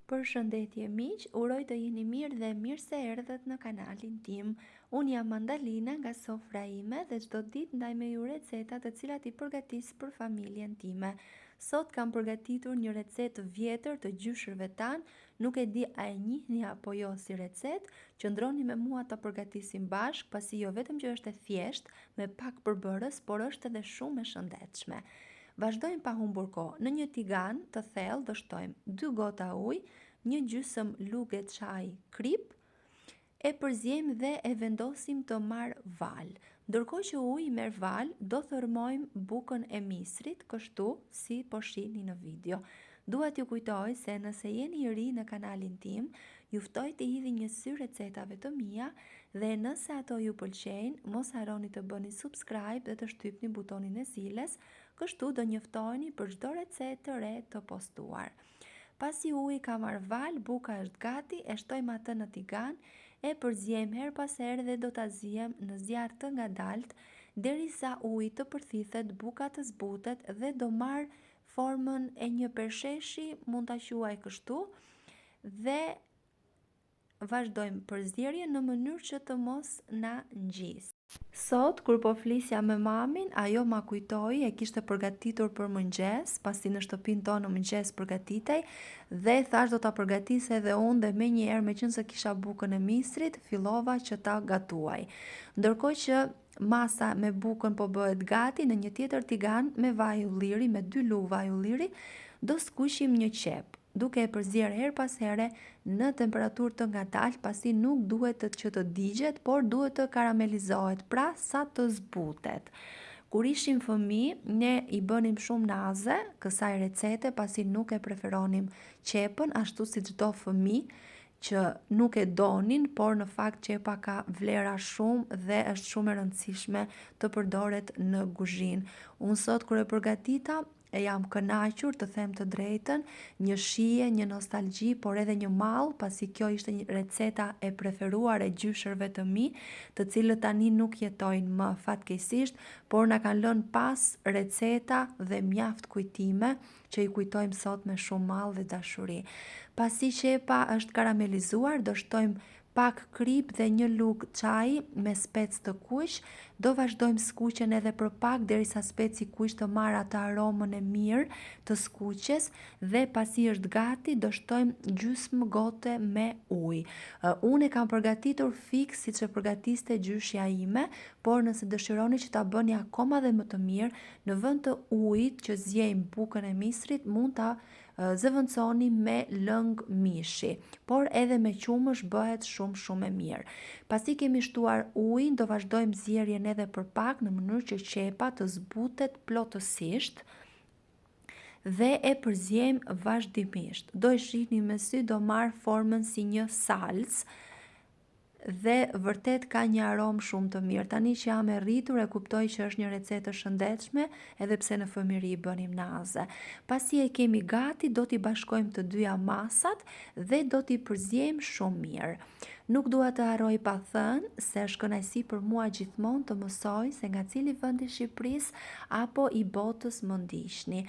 Përshëndetje miq, uroj të jeni mirë dhe mirë se erdhët në kanalin tim. Unë jam Mandalina nga sofra ime dhe çdo ditë ndaj me ju receta të cilat i përgatis për familjen time. Sot kam përgatitur një recetë vjetër të gjyshërve tanë, nuk e di a e njihni apo jo si recetë, qëndroni me mua ta përgatisim bashk, pasi jo vetëm që është e thjeshtë, me pak përbërës, por është edhe shumë e shëndetshme. Vazhdojmë pa humbur kohë. Në një tigan të thellë do shtojmë 2 gota ujë, një gjysëm lugë çaj krip, e përziejmë dhe e vendosim të marr val. Ndërkohë që uji merr val, do thërmojmë bukën e misrit, kështu si po shihni në video. Dua t'ju kujtoj se nëse jeni i ri në kanalin tim, ju ftoj të hidhni një sy recetave të mia dhe nëse ato ju pëlqejnë, mos harroni të bëni subscribe dhe të shtypni butonin e ziles, kështu do njoftoheni për çdo recetë të re të postuar. Pasi uji ka marrë val, buka është gati, e shtojmë atë në tigan, e përziejmë her pas here dhe do ta zijem në zjarr të ngadalt derisa uji të përthithet, buka të zbutet dhe do marr formën e një persheshi, mund ta quaj kështu, dhe vazhdojmë përzierjen në mënyrë që të mos na ngjisë. Sot, kur po flisja me mamin, ajo ma kujtoi, e kishte përgatitur për mëngjes, pasi në shtëpinë tonë në mëngjes përgatitej, dhe thash do ta përgatis edhe unë, dhe menjëherë meqense kisha bukën e misrit, fillova që ta gatuaj. Ndërkohë që masa me bukën po bëhet gati, në një tjetër tigan me vaj ulliri, me 2 lugë vaj ulliri, do skuqim një qep, duke e përzier her pas here në temperaturë të ngadalt, pasi nuk duhet që të digjet, por duhet të karamelizohet, pra sa të zbutet. Kur ishim fëmijë, ne i bënim shumë naze kësaj recete, pasi nuk e preferonim qepën ashtu si çdo fëmijë që nuk e donin, por në fakt qepa ka vlera shumë dhe është shumë e rëndësishme të përdoret në kuzhinë. Unë sot kur e përgatita, e jam kënaqur, të them të drejtën, një shije, një nostalgji, por edhe një mall, pasi kjo ishte një receta e preferuar e gjyshërve të mi, të cilët tani nuk jetojnë më fatkeqësisht, por na kanë lënë pas receta dhe mjaft kujtime që i kujtojmë sot me shumë mall dhe dashuri. Pasi qepa është karamelizuar, do shtojmë pak krip dhe një lugë çaji me spec të kuq, do vazhdojmë skuqjen edhe për pak derisa speci kuq të marrë atë aromën e mirë të skuqjes, dhe pasi është gati do shtojmë gjysmë gote me ujë. Unë e kam përgatitur fiks siç e përgatiste gjyshja ime, por nëse dëshironi që ta bëni akoma dhe më të mirë, në vend të ujit që zjejmë bukën e misrit, mund ta zëvendësoni me lëng mishi, por edhe me qumësh bëhet shumë e mirë. Pasi kemi shtuar ujin, do vazhdojmë zjerjen edhe për pak në mënyrë që qepa të zbutet plotësisht dhe e përziejmë vazhdimisht. Do e shihni me sy, do marr formën si një salcë dhe vërtet ka një aromë shumë të mirë. Tani që jam e rritur, e kuptoj që është një recetë shëndetshme, edhe pse në fëmijëri i bënim naze. Pasi e kemi gati, do t'i bashkojmë të dyja masat dhe do t'i përziejmë shumë mirë. Nuk dua të harroj pa thënë se është kënaqësi për mua gjithmonë të mësoj se nga cili vend i Shqipërisë apo i botës më ndiqni.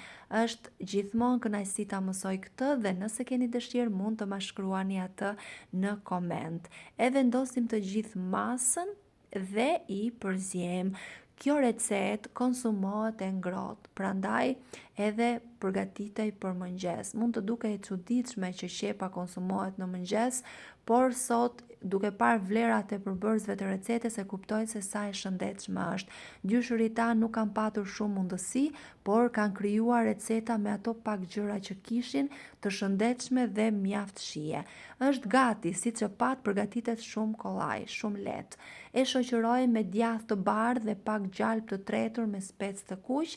Është gjithmonë kënaqësi ta mësoj këtë dhe nëse keni dëshirë mund të ma shkruani atë në koment. E vendosim të gjithë masën dhe i përziejmë. Kjo recetë konsumohet e ngrohtë, prandaj edhe përgatitej për mëngjes. Mund të duket e çuditshme që qepa konsumohet në mëngjes, por sot duke parë vlerat e përbërësve të recetes e kuptoj se sa e shëndetshme është. Gjyshërit tanë nuk kanë patur shumë mundësi, por kanë krijuar receta me ato pak gjëra që kishin, të shëndetshme dhe mjaft shije. Është gati, siç e pat, përgatitet shumë kollaj, shumë lehtë. E shoqëroj me djathë të bardhë dhe pak gjalp të tretur me specë të kuq.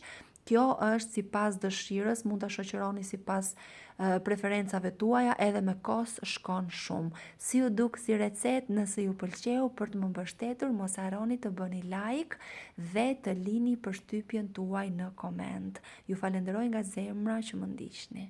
Kjo është sipas dëshirës, mund ta shoqëroni sipas preferencave tuaja, edhe me kos shkon shumë. Si u duk si recetë, nëse ju pëlqeu, për të më mbështetur, mos harroni të bëni like dhe të lini përshtypjen tuaj në koment. Ju falenderoj nga zemra që më ndiqni.